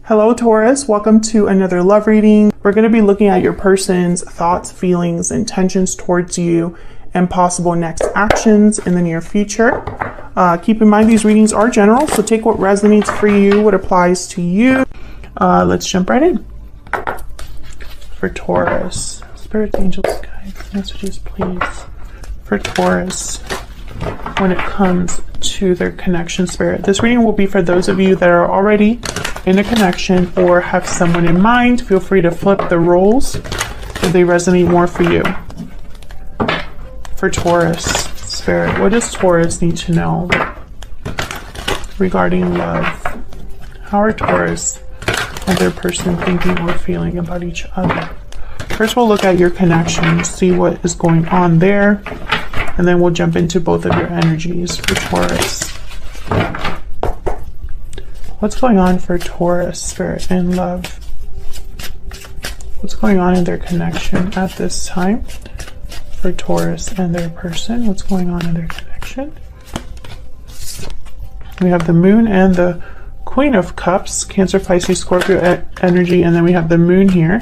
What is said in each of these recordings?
Hello Taurus, welcome to another love reading. We're going to be looking at your person's thoughts, feelings, intentions towards you, and possible next actions in the near future. Keep in mind these readings are general, so take what resonates for you, what applies to you. Let's jump right in. For Taurus, spirits, angels, guides, messages, please. For Taurus, when it comes to their connection spirit. This reading will be for those of you that are already in a connection or have someone in mind. Feel free to flip the roles if they resonate more for you. For Taurus spirit, what does Taurus need to know regarding love? How are Taurus and their person thinking or feeling about each other? First, we'll look at your connection, see what is going on there, and then we'll jump into both of your energies for Taurus. What's going on for Taurus spirit and love? What's going on in their connection at this time? For Taurus and their person, what's going on in their connection? We have the Moon and the Queen of Cups, Cancer, Pisces, Scorpio energy, and then we have the Moon here.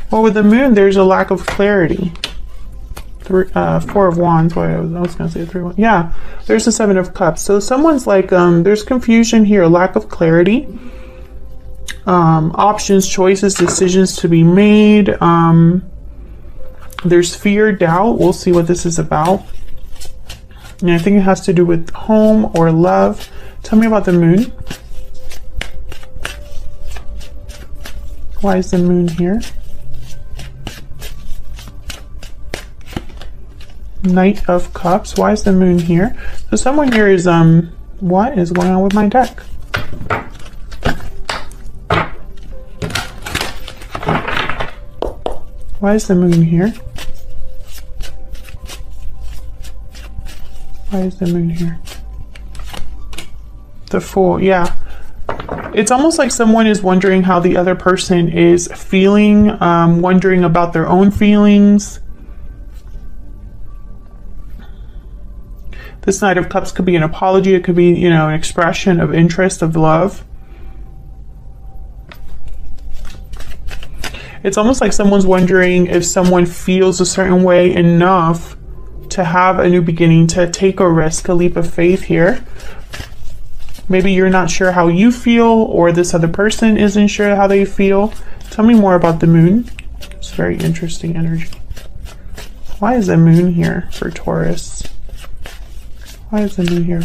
Well, with the Moon, there's a lack of clarity. Four of Wands. Well, I was going to say 3 1. Yeah, there's the Seven of Cups. So someone's like, there's confusion here, lack of clarity. Options, choices, decisions to be made. There's fear, doubt. We'll see what this is about. And I think it has to do with home or love. Tell me about the Moon. Why is the Moon here? Knight of Cups. Why is the Moon here? So someone here is, what is going on with my deck? Why is the Moon here? Why is the Moon here? The Fool, yeah. It's almost like someone is wondering how the other person is feeling, wondering about their own feelings. This Knight of Cups could be an apology. It could be, you know, an expression of interest, of love. It's almost like someone's wondering if someone feels a certain way enough to have a new beginning, to take a risk, a leap of faith here. Maybe you're not sure how you feel, or this other person isn't sure how they feel. Tell me more about the Moon. It's very interesting energy. Why is the Moon here for Taurus? Why is the Moon here?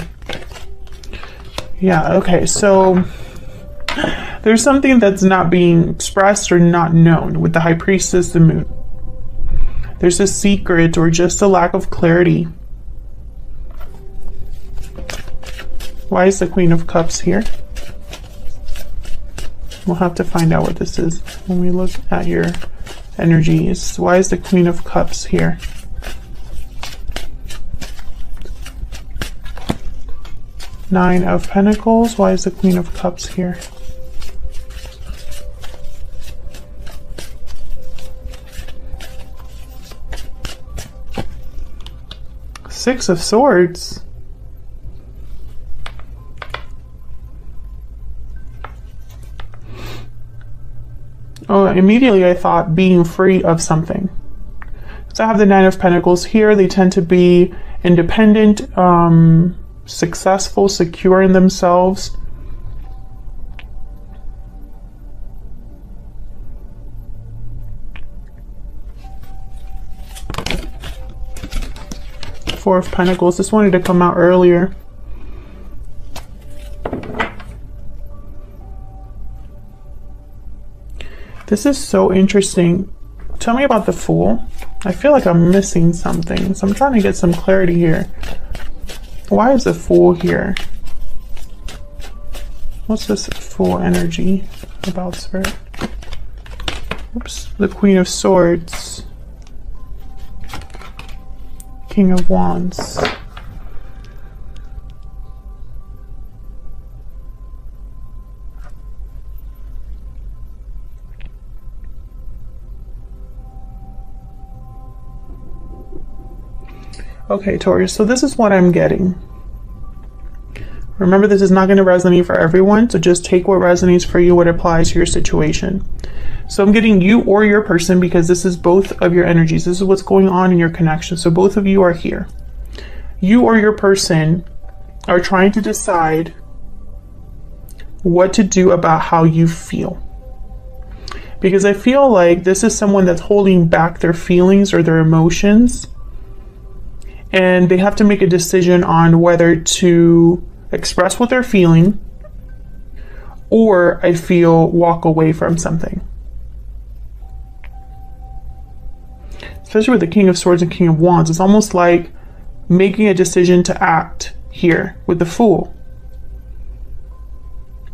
Yeah, okay, so there's something that's not being expressed or not known with the High Priestess, the Moon. There's a secret or just a lack of clarity. Why is the Queen of Cups here? We'll have to find out what this is when we look at your energies. Why is the Queen of Cups here? Nine of Pentacles. Why is the Queen of Cups here? Six of Swords. Oh, immediately I thought being free of something. So I have the Nine of Pentacles here. They tend to be independent, successful, secure in themselves. Four of Pentacles. This wanted to come out earlier. This is so interesting. Tell me about the Fool. I feel like I'm missing something, so I'm trying to get some clarity here. Why is the Fool here? What's this Fool energy about, Spirit? Oops. The Queen of Swords. King of Wands. Okay, Taurus, so this is what I'm getting. Remember, this is not going to resonate for everyone, so just take what resonates for you, what applies to your situation. So I'm getting you or your person, because this is both of your energies. This is what's going on in your connection. So both of you are here. You or your person are trying to decide what to do about how you feel. Because I feel like this is someone that's holding back their feelings or their emotions. And they have to make a decision on whether to express what they're feeling, or I feel walk away from something. Especially with the King of Swords and King of Wands, it's almost like making a decision to act here with the Fool.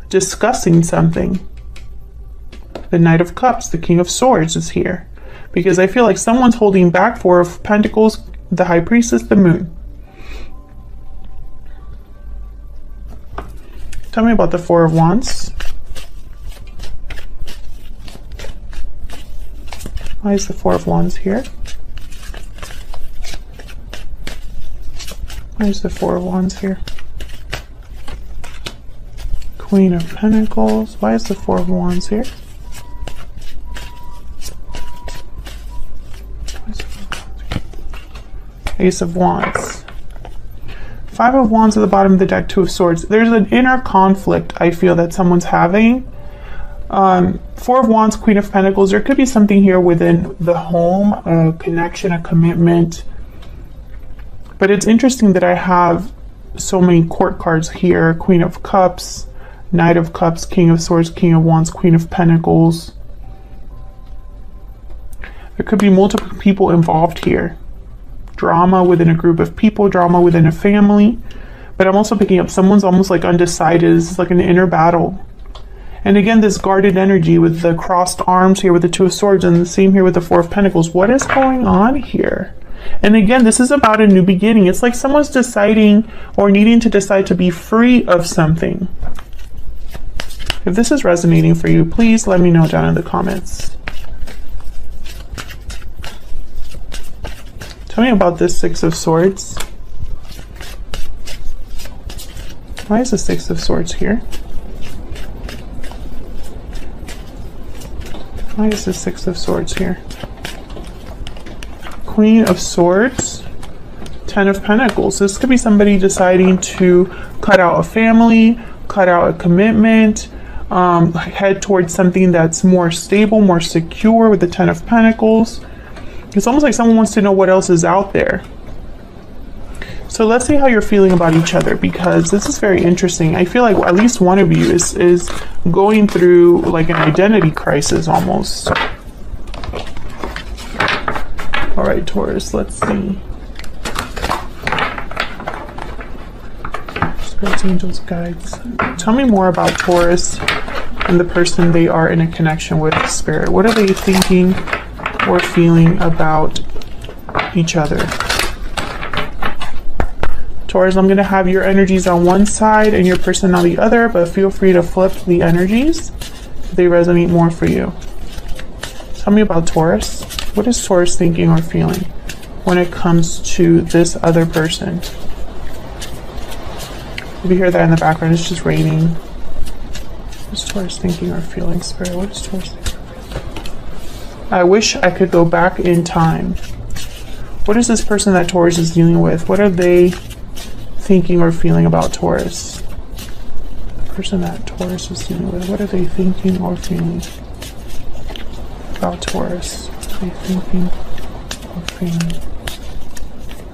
Discussing something. The Knight of Cups, the King of Swords is here. Because I feel like someone's holding back. Four of Pentacles, the High Priestess, the Moon. Tell me about the Four of Wands. Why is the Four of Wands here? Why is the Four of Wands here? Queen of Pentacles. Why is the Four of Wands here? Ace of Wands. Five of Wands at the bottom of the deck, Two of Swords. There's an inner conflict I feel that someone's having. Four of Wands, Queen of Pentacles. There could be something here within the home, a connection, a commitment. But it's interesting that I have so many court cards here. Queen of Cups, Knight of Cups, King of Swords, King of Wands, Queen of Pentacles. There could be multiple people involved here. Drama within a group of people, drama within a family. But I'm also picking up someone's almost like undecided. It's like an inner battle. And again, this guarded energy with the crossed arms here with the Two of Swords, and the same here with the Four of Pentacles. What is going on here? And again, this is about a new beginning. It's like someone's deciding or needing to decide to be free of something. If this is resonating for you, please let me know down in the comments. Tell me about this Six of Swords. Why is the Six of Swords here? Why is the Six of Swords here? Queen of Swords, Ten of Pentacles. This could be somebody deciding to cut out a family, cut out a commitment, head towards something that's more stable, more secure with the Ten of Pentacles. It's almost like someone wants to know what else is out there. So let's see how you're feeling about each other, because this is very interesting. I feel like at least one of you is going through like an identity crisis almost. All right, Taurus, let's see. Spirits, angels, guides. Tell me more about Taurus and the person they are in a connection with, Spirit. What are they thinking or feeling about each other? Taurus, I'm going to have your energies on one side and your person on the other, but feel free to flip the energies if they resonate more for you. Tell me about Taurus. What is Taurus thinking or feeling when it comes to this other person? If you hear that in the background, it's just raining. What is Taurus thinking or feeling, Spirit? What is Taurus thinking? I wish I could go back in time. What is this person that Taurus is dealing with? What are they thinking or feeling about Taurus? The person that Taurus is dealing with, what are they thinking or feeling about Taurus? What are they thinking or feeling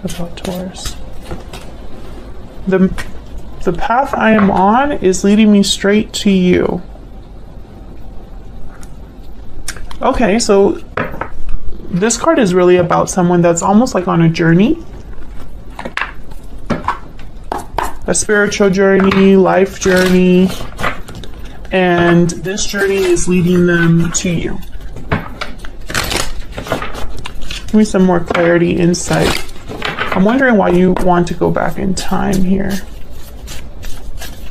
about Taurus? The path I am on is leading me straight to you. Okay, so this card is really about someone that's almost like on a journey. A spiritual journey, life journey. And this journey is leading them to you. Give me some more clarity, insight. I'm wondering why you want to go back in time here.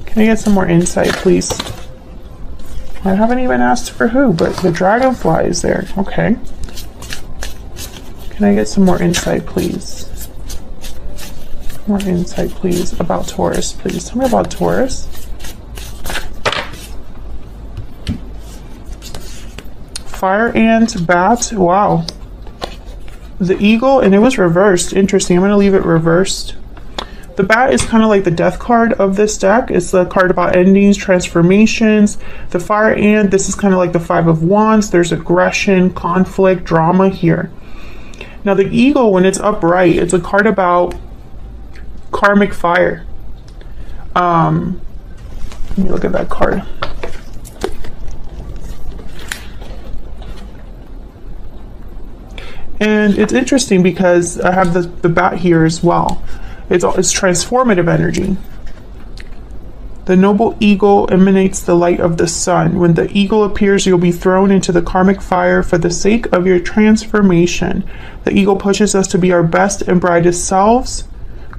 Can I get some more insight, please? I haven't even asked for who, but the dragonfly is there. Okay. Can I get some more insight, please? More insight, please, about Taurus. Please tell me about Taurus. Fire ant, bat. Wow. The eagle, and it was reversed. Interesting. I'm going to leave it reversed. The bat is kind of like the death card of this deck. It's the card about endings, transformations. The fire ant, this is kind of like the Five of Wands. There's aggression, conflict, drama here. Now the eagle, when it's upright, it's a card about karmic fire. Let me look at that card. And it's interesting because I have the bat here as well. It's transformative energy. The noble eagle emanates the light of the sun. When the eagle appears, you'll be thrown into the karmic fire for the sake of your transformation. The eagle pushes us to be our best and brightest selves.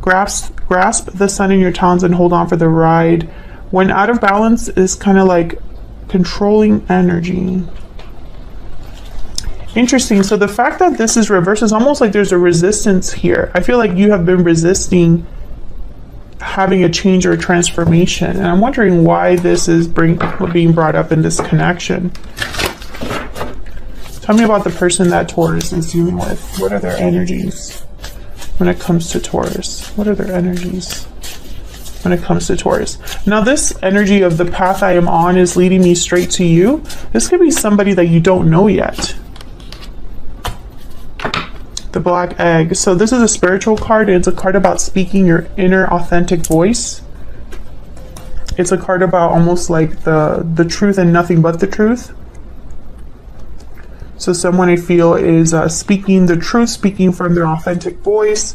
Grasp the sun in your talons and hold on for the ride. When out of balance is kind of like controlling energy. Interesting. So the fact that this is reversed is almost like there's a resistance here. I feel like you have been resisting having a change or a transformation. And I'm wondering why this is being brought up in this connection. Tell me about the person that Taurus is dealing with. What are their energies when it comes to Taurus? What are their energies when it comes to Taurus? Now this energy of the path I am on is leading me straight to you. This could be somebody that you don't know yet. The black egg. So this is a spiritual card. It's a card about speaking your inner authentic voice. It's a card about almost like the truth and nothing but the truth. So someone I feel is speaking the truth, speaking from their authentic voice.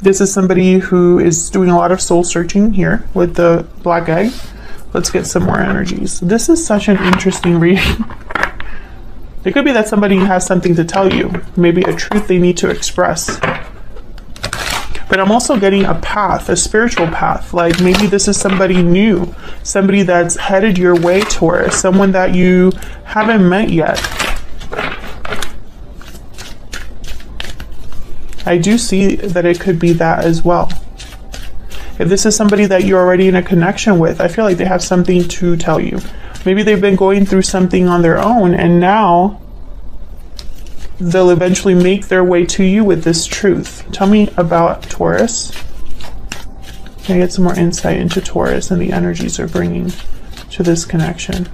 This is somebody who is doing a lot of soul searching here with the black egg. Let's get some more energies. This is such an interesting reading. It could be that somebody has something to tell you, maybe a truth they need to express. But I'm also getting a path, a spiritual path. Like maybe this is somebody new, somebody that's headed your way, Taurus, someone that you haven't met yet. I do see that it could be that as well. If this is somebody that you're already in a connection with, I feel like they have something to tell you. Maybe they've been going through something on their own and now they'll eventually make their way to you with this truth. Tell me about Taurus. Can I get some more insight into Taurus and the energies they're bringing to this connection?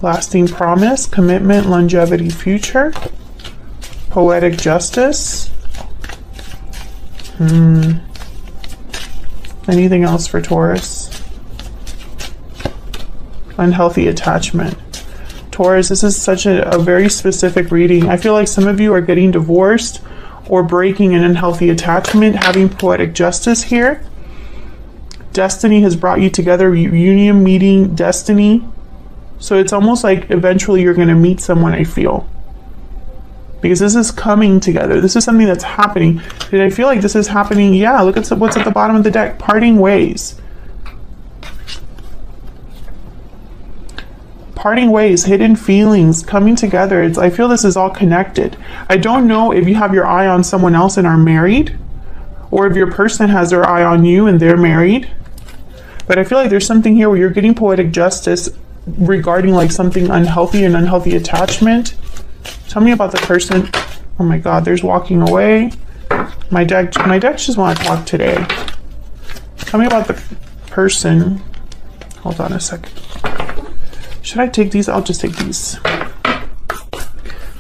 Lasting promise, commitment, longevity, future, poetic justice. Anything else for Taurus? Unhealthy attachment. Taurus, this is such a very specific reading. I feel like some of you are getting divorced or breaking an unhealthy attachment, having poetic justice here. Destiny has brought you together, reunion, meeting, destiny. So it's almost like eventually you're going to meet someone, I feel. Because this is coming together. This is something that's happening. Did I feel like this is happening? Yeah, look at what's at the bottom of the deck. Parting ways. Parting ways, hidden feelings, coming together. I feel this is all connected. I don't know if you have your eye on someone else and are married, or if your person has their eye on you and they're married. But I feel like there's something here where you're getting poetic justice regarding like something unhealthy, an unhealthy attachment. Tell me about the person. Oh my God, there's walking away. My deck just want to talk today. Tell me about the person. Hold on a second. Should I take these? I'll just take these.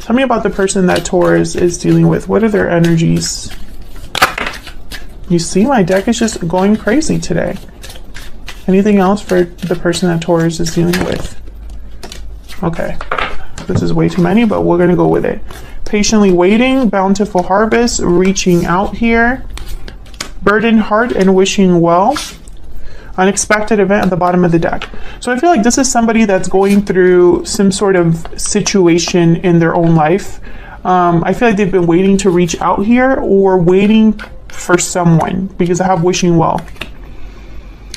Tell me about the person that Taurus is dealing with. What are their energies? You see, my deck is just going crazy today. Anything else for the person that Taurus is dealing with? Okay. This is way too many, but we're going to go with it. Patiently waiting, bountiful harvest, reaching out here, burdened heart and wishing well, unexpected event at the bottom of the deck. So I feel like this is somebody that's going through some sort of situation in their own life. I feel like they've been waiting to reach out here or waiting for someone because I have wishing well.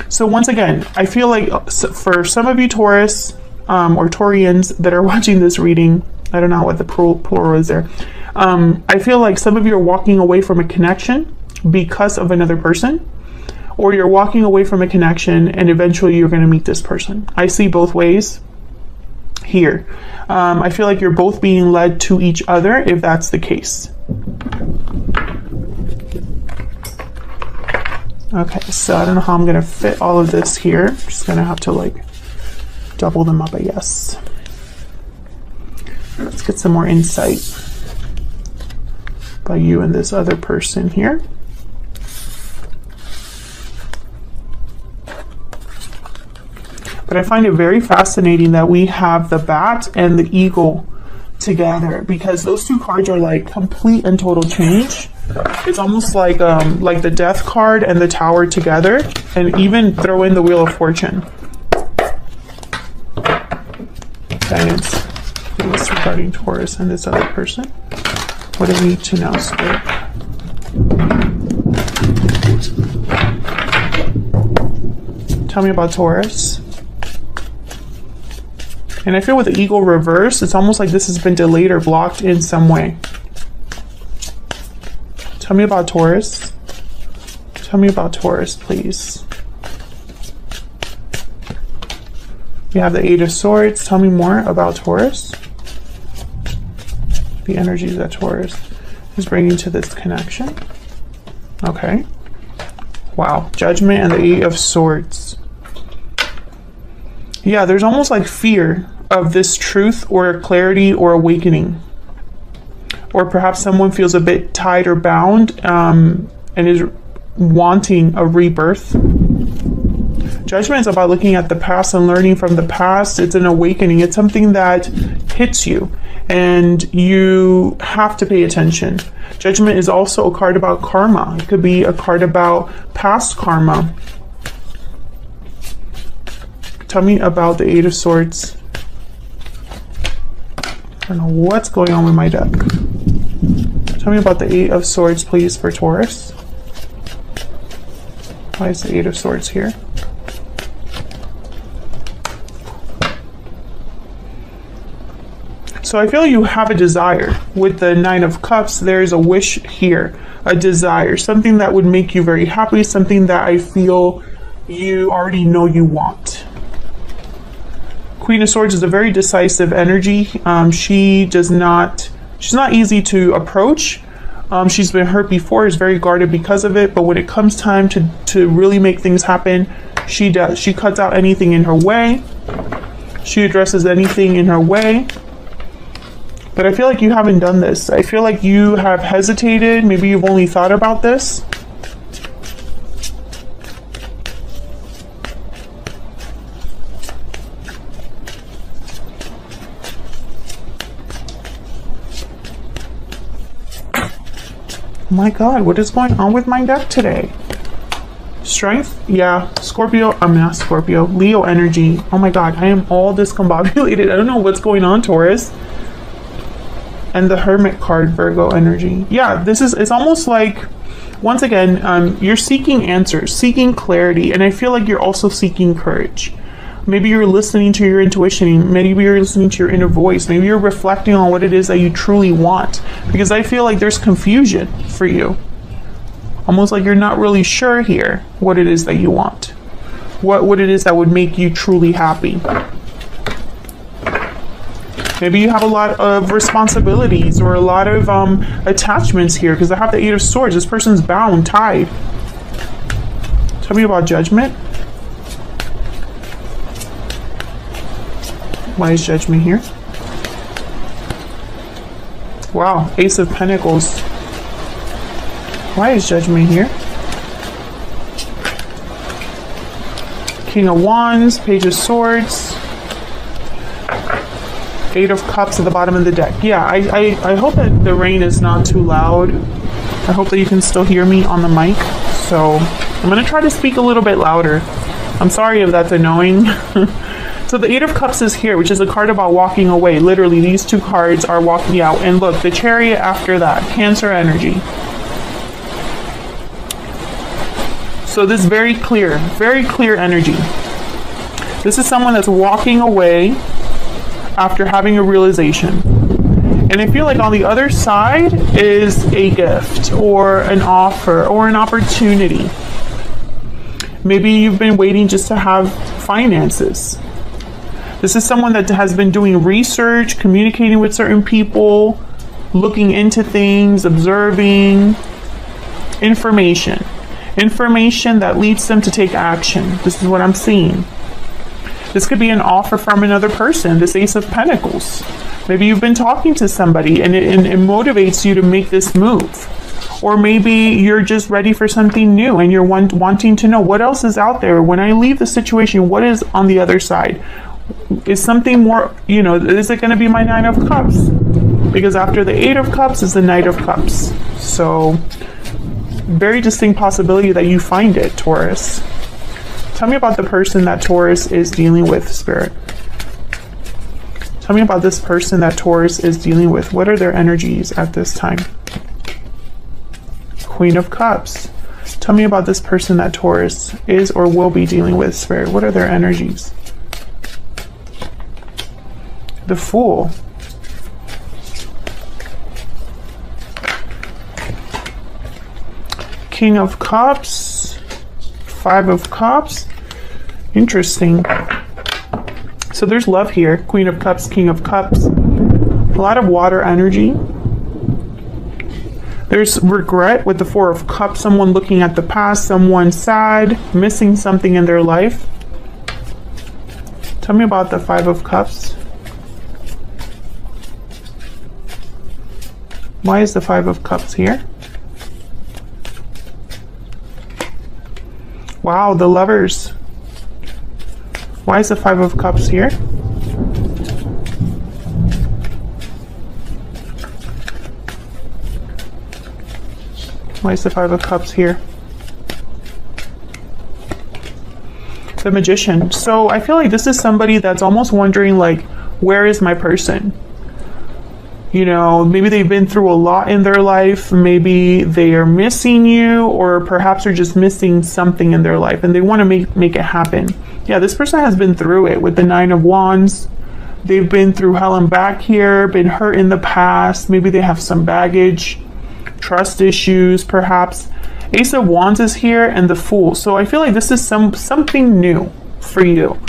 So once again, I feel like for some of you Taurus, or Taurians that are watching this reading, I don't know what the plural is there. I feel like some of you are walking away from a connection because of another person, or you're walking away from a connection and eventually you're going to meet this person. I see both ways here. I feel like you're both being led to each other if that's the case. Okay, so I don't know how I'm going to fit all of this here. I'm just going to have to like double them up, I guess. Let's get some more insight by you and this other person here. But I find it very fascinating that we have the bat and the eagle together, because those two cards are like complete and total change. It's almost like the death card and the tower together, and even throw in the wheel of fortune. Guidance, please, regarding Taurus and this other person. What do we need to know, Spirit? Tell me about Taurus. And I feel with the eagle reverse, it's almost like this has been delayed or blocked in some way. Tell me about Taurus. Tell me about Taurus, please. We have the Eight of Swords. Tell me more about Taurus. The energies that Taurus is bringing to this connection. Okay. Wow. Judgment and the Eight of Swords. Yeah, there's almost like fear of this truth or clarity or awakening. Or perhaps someone feels a bit tied or bound and is wanting a rebirth. Judgment is about looking at the past and learning from the past. It's an awakening. It's something that hits you and you have to pay attention. Judgment is also a card about karma. It could be a card about past karma. Tell me about the Eight of Swords. I don't know what's going on with my deck. Tell me about the Eight of Swords, please, for Taurus. Why is the Eight of Swords here? So I feel you have a desire. With the Nine of Cups, there's a wish here, a desire, something that would make you very happy, something that I feel you already know you want. Queen of Swords is a very decisive energy. She's not easy to approach. She's been hurt before, is very guarded because of it, but when it comes time to really make things happen, she does. She cuts out anything in her way. She addresses anything in her way. But I feel like you haven't done this. I feel like you have hesitated. Maybe you've only thought about this. Oh my God, what is going on with my deck today? Strength? Yeah. Scorpio. I'm not Scorpio. Leo energy. Oh my God, I am all discombobulated. I don't know what's going on, Taurus. And the Hermit card, Virgo energy. Yeah, it's almost like, once again, you're seeking answers, seeking clarity, and I feel like you're also seeking courage. Maybe you're listening to your intuition. Maybe you're listening to your inner voice. Maybe you're reflecting on what it is that you truly want. Because I feel like there's confusion for you. Almost like you're not really sure here what it is that you want. What it is that would make you truly happy. Maybe you have a lot of responsibilities or a lot of attachments here, because I have the Eight of Swords. This person's bound, tied. Tell me about Judgment. Why is Judgment here? Wow, Ace of Pentacles. Why is Judgment here? King of Wands, Page of Swords. Eight of Cups at the bottom of the deck. Yeah, I hope that the rain is not too loud. I hope that you can still hear me on the mic. So I'm going to try to speak a little bit louder. I'm sorry if that's annoying. So the Eight of Cups is here, which is a card about walking away. Literally, these two cards are walking out. And look, the Chariot after that, Cancer energy. So this very clear energy. This is someone that's walking away after having a realization. And I feel like on the other side is a gift or an offer or an opportunity. Maybe you've been waiting just to have finances. This is someone that has been doing research, communicating with certain people, looking into things, observing information. Information that leads them to take action. This is what I'm seeing. This could be an offer from another person, this Ace of Pentacles. Maybe you've been talking to somebody and it motivates you to make this move. Or maybe you're just ready for something new and you're wanting to know what else is out there. When I leave the situation, what is on the other side? Is something more, you know, is it going to be my Nine of Cups? Because after the Eight of Cups is the Knight of Cups. So, very distinct possibility that you find it, Taurus. Tell me about the person that Taurus is dealing with, Spirit. Tell me about this person that Taurus is dealing with. What are their energies at this time? Queen of Cups. Tell me about this person that Taurus is or will be dealing with, Spirit. What are their energies? The Fool. King of Cups. Five of Cups. Interesting. So there's love here. Queen of Cups, King of Cups. A lot of water energy. There's regret with the Four of Cups. Someone looking at the past. Someone sad. Missing something in their life. Tell me about the Five of Cups. Why is the Five of Cups here? Wow, the Lovers. Why is the Five of Cups here? Why is the Five of Cups here? The Magician. So I feel like this is somebody that's almost wondering, like, where is my person? You know, maybe they've been through a lot in their life. Maybe they are missing you, or perhaps they're just missing something in their life and they want to make it happen. Yeah, this person has been through it with the Nine of Wands. They've been through hell and back here, been hurt in the past. Maybe they have some baggage, trust issues, perhaps. Ace of Wands is here and the Fool. So I feel like this is something new for you.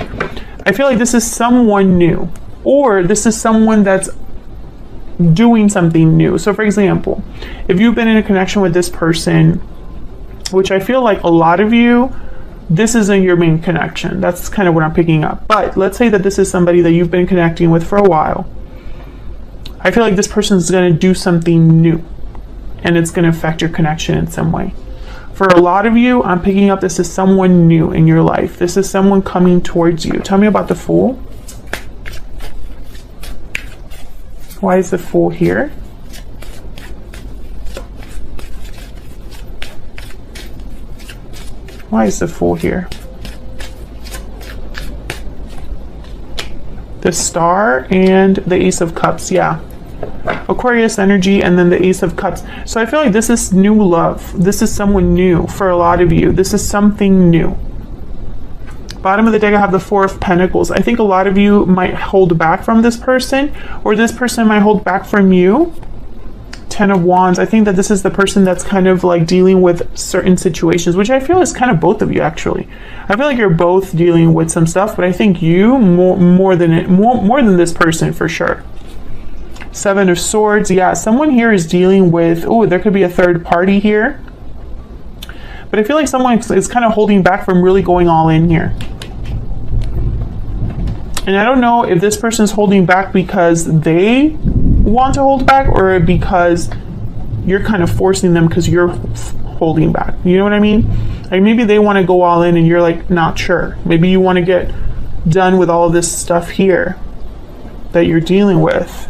I feel like this is someone new, or this is someone that's doing something new. So for example, if you've been in a connection with this person, which I feel like a lot of you, this isn't your main connection. That's kind of what I'm picking up. But let's say that this is somebody that you've been connecting with for a while. I feel like this person is going to do something new and it's going to affect your connection in some way. For a lot of you, I'm picking up this is someone new in your life. This is someone coming towards you. Tell me about the Fool. Why is the Fool here? Why is the Fool here? The Star and the Ace of Cups, yeah. Aquarius energy and then the Ace of Cups. So I feel like this is new love. This is someone new for a lot of you. This is something new. Bottom of the deck, I have the Four of Pentacles. I think a lot of you might hold back from this person, or this person might hold back from you. Ten of Wands. I think that this is the person that's kind of like dealing with certain situations, which I feel is kind of both of you actually. I feel like you're both dealing with some stuff, but I think you more than this person for sure. Seven of Swords. Yeah, someone here is dealing with, oh, there could be a third party here. But I feel like someone is kind of holding back from really going all in here. And I don't know if this person is holding back because they want to hold back or because you're kind of forcing them because you're holding back. You know what I mean? Like maybe they want to go all in and you're like not sure. Maybe you want to get done with all of this stuff here that you're dealing with.